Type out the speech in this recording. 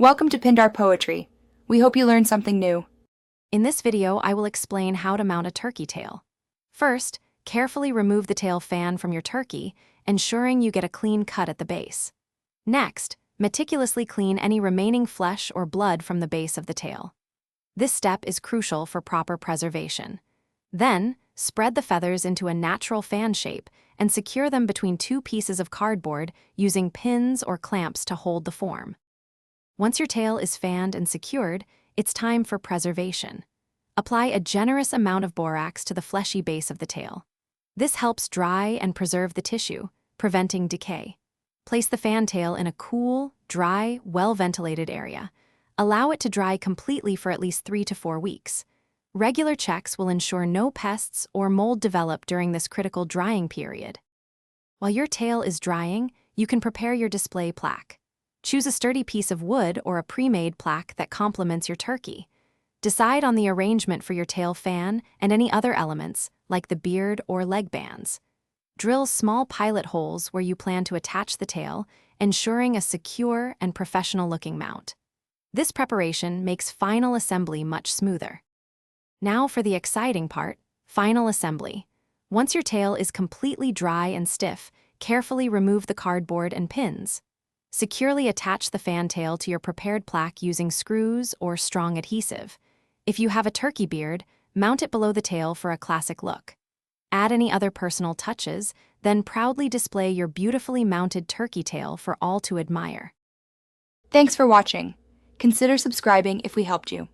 Welcome to Pindar Poetry. We hope you learned something new. In this video, I will explain how to mount a turkey tail. First, carefully remove the tail fan from your turkey, ensuring you get a clean cut at the base. Next, meticulously clean any remaining flesh or blood from the base of the tail. This step is crucial for proper preservation. Then, spread the feathers into a natural fan shape and secure them between two pieces of cardboard using pins or clamps to hold the form. Once your tail is fanned and secured, it's time for preservation. Apply a generous amount of borax to the fleshy base of the tail. This helps dry and preserve the tissue, preventing decay. Place the fantail in a cool, dry, well-ventilated area. Allow it to dry completely for at least 3 to 4 weeks. Regular checks will ensure no pests or mold develop during this critical drying period. While your tail is drying, you can prepare your display plaque. Choose a sturdy piece of wood or a pre-made plaque that complements your turkey. Decide on the arrangement for your tail fan and any other elements, like the beard or leg bands. Drill small pilot holes where you plan to attach the tail, ensuring a secure and professional-looking mount. This preparation makes final assembly much smoother. Now for the exciting part, final assembly. Once your tail is completely dry and stiff, carefully remove the cardboard and pins. Securely attach the fantail to your prepared plaque using screws or strong adhesive. If you have a turkey beard, mount it below the tail for a classic look. Add any other personal touches, then proudly display your beautifully mounted turkey tail for all to admire. Thanks for watching. Consider subscribing if we helped you.